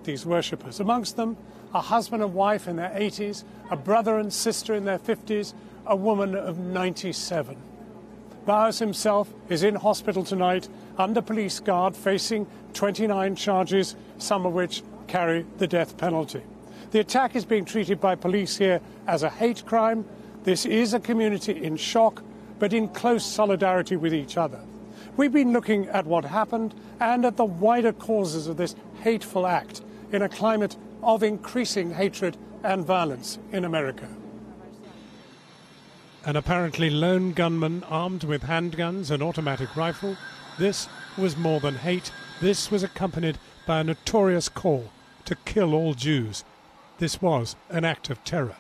These worshippers, amongst them a husband and wife in their 80s, a brother and sister in their 50s, a woman of 97. Bowers himself is in hospital tonight under police guard, facing 29 charges, some of which carry the death penalty. The attack is being treated by police here as a hate crime. This is a community in shock, but in close solidarity with each other. We've been looking at what happened and at the wider causes of this hateful act in a climate of increasing hatred and violence in America. An apparently lone gunman armed with handguns and automatic rifle. This was more than hate. This was accompanied by a notorious call to kill all Jews. This was an act of terror.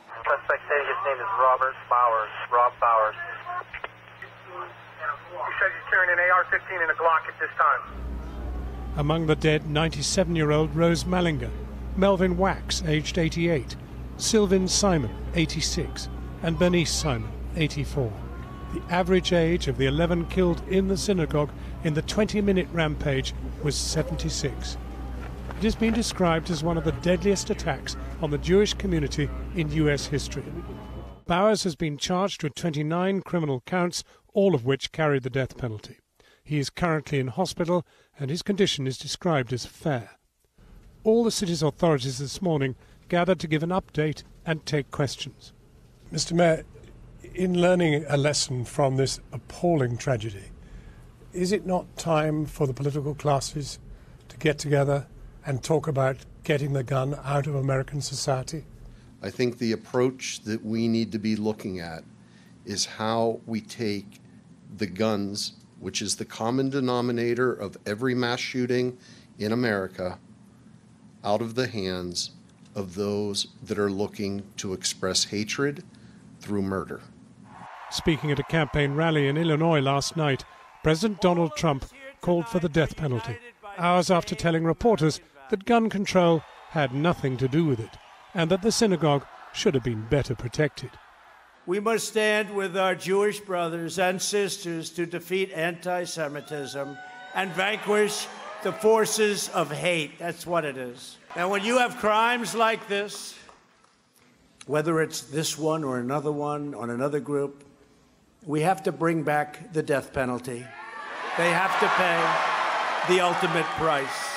Suspect say his name is Robert Bowers. Rob Bowers. He says he's carrying an AR-15 and a Glock at this time. Among the dead, 97-year-old Rose Mallinger, Melvin Wax, aged 88, Sylvan Simon, 86, and Bernice Simon, 84. The average age of the 11 killed in the synagogue in the 20-minute rampage was 76. It has been described as one of the deadliest attacks on the Jewish community in U.S. history. Bowers has been charged with 29 criminal counts, all of which carry the death penalty. He is currently in hospital and his condition is described as fair. All the city's authorities this morning gathered to give an update and take questions. Mr. Mayor, in learning a lesson from this appalling tragedy, is it not time for the political classes to get together and talk about getting the gun out of American society? I think the approach that we need to be looking at is how we take the guns, which is the common denominator of every mass shooting in America, out of the hands of those that are looking to express hatred through murder. Speaking at a campaign rally in Illinois last night, President Donald Trump called for the death penalty, hours after telling reporters that gun control had nothing to do with it and that the synagogue should have been better protected. We must stand with our Jewish brothers and sisters to defeat anti-Semitism and vanquish the forces of hate. That's what it is. And when you have crimes like this, whether it's this one or another one on another group, we have to bring back the death penalty. They have to pay the ultimate price.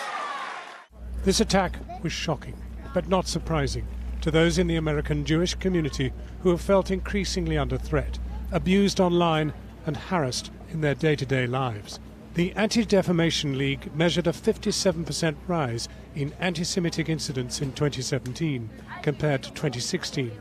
This attack was shocking, but not surprising to those in the American Jewish community who have felt increasingly under threat, abused online and harassed in their day-to-day lives. The Anti-Defamation League measured a 57% rise in anti-Semitic incidents in 2017 compared to 2016.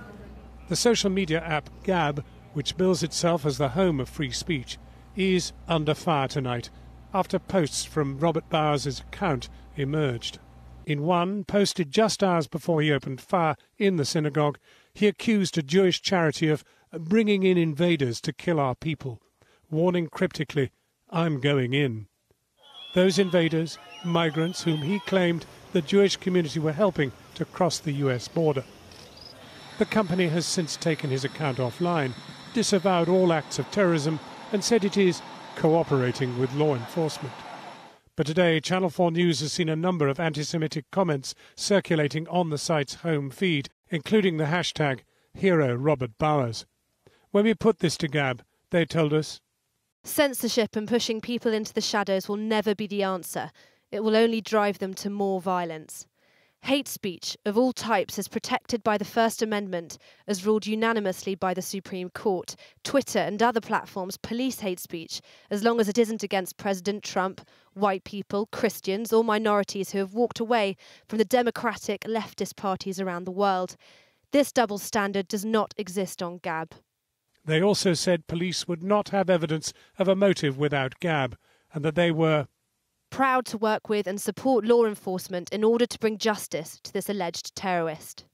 The social media app Gab, which bills itself as the home of free speech, is under fire tonight after posts from Robert Bowers' account emerged. In one, posted just hours before he opened fire in the synagogue, he accused a Jewish charity of bringing in invaders to kill our people, warning cryptically, "I'm going in." Those invaders, migrants whom he claimed the Jewish community were helping to cross the US border. The company has since taken his account offline, disavowed all acts of terrorism, and said it is cooperating with law enforcement. But today, Channel 4 News has seen a number of anti-Semitic comments circulating on the site's home feed, including the hashtag #HeroRobertBowers. When we put this to Gab, they told us, "Censorship and pushing people into the shadows will never be the answer. It will only drive them to more violence. Hate speech of all types is protected by the First Amendment, as ruled unanimously by the Supreme Court. Twitter and other platforms police hate speech as long as it isn't against President Trump, white people, Christians or minorities who have walked away from the democratic leftist parties around the world. This double standard does not exist on Gab." They also said police would not have evidence of a motive without Gab, and that they were proud to work with and support law enforcement in order to bring justice to this alleged terrorist.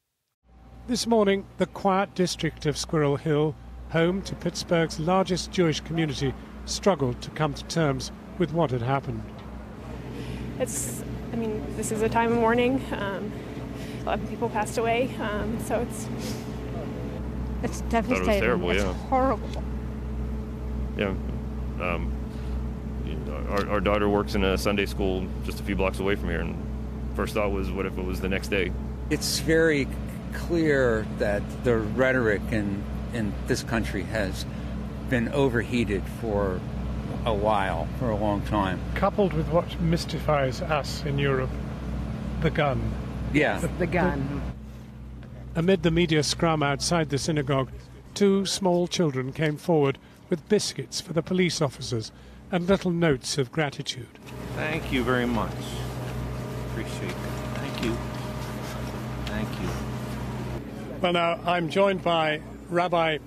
This morning, the quiet district of Squirrel Hill, home to Pittsburgh's largest Jewish community, struggled to come to terms with what had happened. This is a time of mourning. 11 people passed away, so it's devastating. It was terrible, it's horrible. Yeah. Our daughter works in a Sunday school just a few blocks away from here, and first thought was, what if it was the next day? It's very clear that the rhetoric in this country has been overheated for a while, for a long time. Coupled with what mystifies us in Europe, the gun. Yeah. The gun. Amid the media scrum outside the synagogue, 2 small children came forward with biscuits for the police officers and little notes of gratitude. Thank you very much. Appreciate it. Thank you. Thank you. Well, now, I'm joined by Rabbi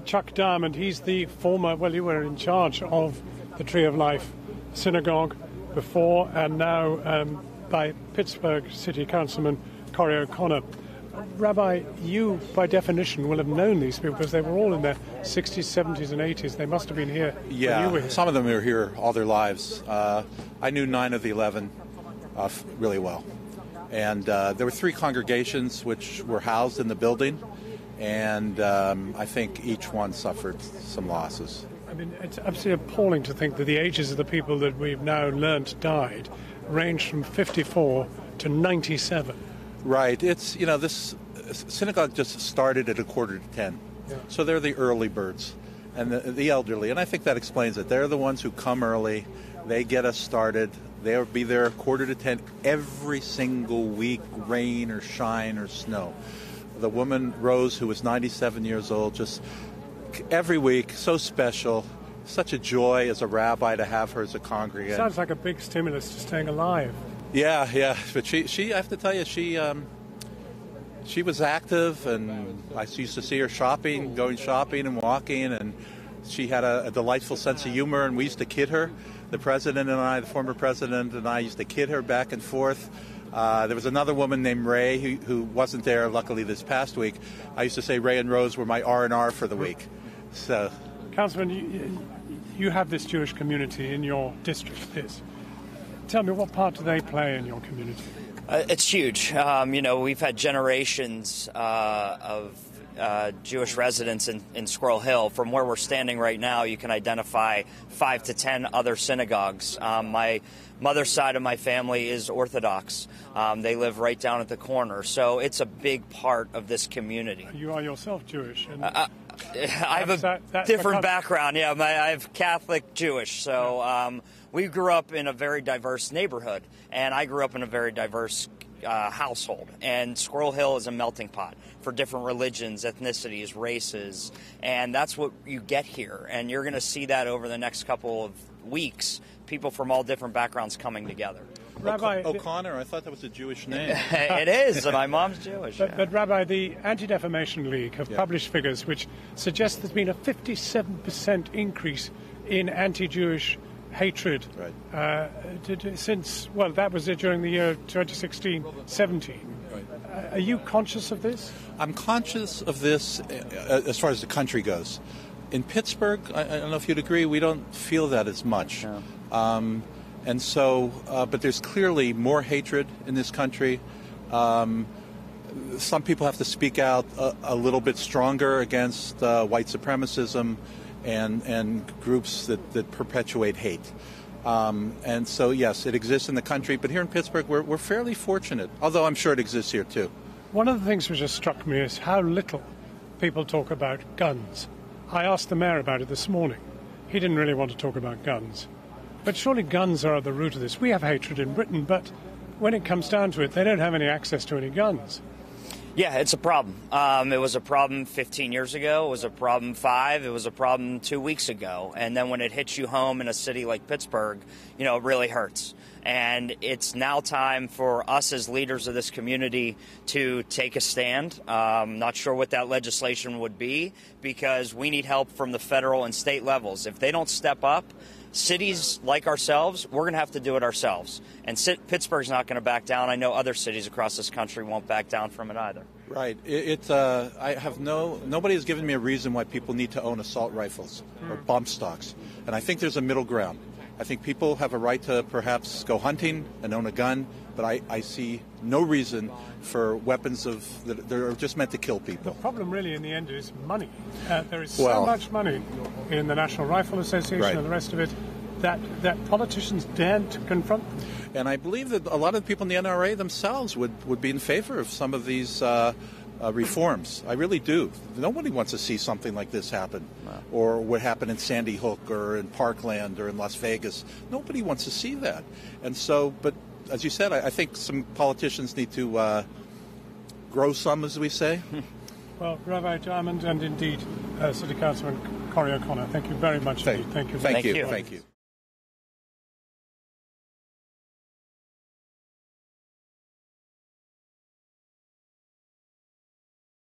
Chuck Diamond. He's the former, well, you were in charge of the Tree of Life Synagogue before, and now by Pittsburgh City Councilman Corey O'Connor. Rabbi, you, by definition, will have known these people because they were all in their 60s, 70s, and 80s. They must have been here when you were here. Some of them were here all their lives. I knew 9 of the 11 really well. And there were 3 congregations which were housed in the building, and I think each one suffered some losses. I mean, it's absolutely appalling to think that the ages of the people that we've now learnt died range from 54 to 97. Right. It's, this synagogue just started at 9:45. Yeah. So they're the early birds and the elderly. And I think that explains it. They're the ones who come early. They get us started. They'll be there 9:45 every single week, rain or shine or snow. The woman, Rose, who was 97 years old, just every week, so special. Such a joy as a rabbi to have her as a congregant. Sounds like a big stimulus to staying alive. Yeah, but she I have to tell you, she was active, and I used to see her going shopping and walking, and she had a delightful sense of humor, and we used to kid her. The president and I, the former president and I, used to kid her back and forth. There was another woman named Ray who wasn't there, luckily, this past week. I used to say Ray and Rose were my R&R for the week. So, Councilman, you have this Jewish community in your district. Tell me, what part do they play in your community? It's huge. We've had generations of Jewish residents in Squirrel Hill. From where we're standing right now, you can identify 5 to 10 other synagogues. My mother's side of my family is Orthodox. They live right down at the corner. So it's a big part of this community. You are yourself Jewish. And I have a different background. Yeah, I have Catholic Jewish. So we grew up in a very diverse neighborhood, and I grew up in a very diverse household. And Squirrel Hill is a melting pot for different religions, ethnicities, races, and that's what you get here. And you're going to see that over the next couple of weeks, people from all different backgrounds coming together. Rabbi O'Connor, I thought that was a Jewish name. It is, and my mom's Jewish. But Rabbi, the Anti-Defamation League have published figures which suggest there's been a 57% increase in anti-Jewish hatred since, that was it during the year 2016-17. Right. Are you conscious of this? I'm conscious of this as far as the country goes. In Pittsburgh, I don't know if you'd agree, we don't feel that as much. No. And so, but there's clearly more hatred in this country. Some people have to speak out a little bit stronger against white supremacism and groups that perpetuate hate. And so, yes, it exists in the country, but here in Pittsburgh, we're fairly fortunate, although I'm sure it exists here too. One of the things which has struck me is how little people talk about guns. I asked the mayor about it this morning. He didn't really want to talk about guns. But surely guns are at the root of this. We have hatred in Britain, but when it comes down to it, they don't have any access to any guns. Yeah, it's a problem. It was a problem 15 years ago. It was a problem 5. It was a problem 2 weeks ago. And then when it hits you home in a city like Pittsburgh, it really hurts. And it's now time for us as leaders of this community to take a stand. Not sure what that legislation would be, because we need help from the federal and state levels. If they don't step up, cities like ourselves, we're going to have to do it ourselves. And Pittsburgh's not going to back down. I know other cities across this country won't back down from it either. Right. I have nobody has given me a reason why people need to own assault rifles or bump stocks. And I think there's a middle ground. I think people have a right to perhaps go hunting and own a gun, but I see no reason for weapons that are just meant to kill people. The problem really in the end is money. There is so much money in the National Rifle Association and the rest of it that politicians daren't confront them. And I believe that a lot of people in the NRA themselves would be in favor of some of these reforms. I really do. Nobody wants to see something like this happen, or what happened in Sandy Hook or in Parkland or in Las Vegas. Nobody wants to see that. And so, but as you said, I think some politicians need to grow some, as we say. Well, Rabbi Diamond and indeed City Councilman Corey O'Connor, thank you very much indeed. Thank you. Thank you.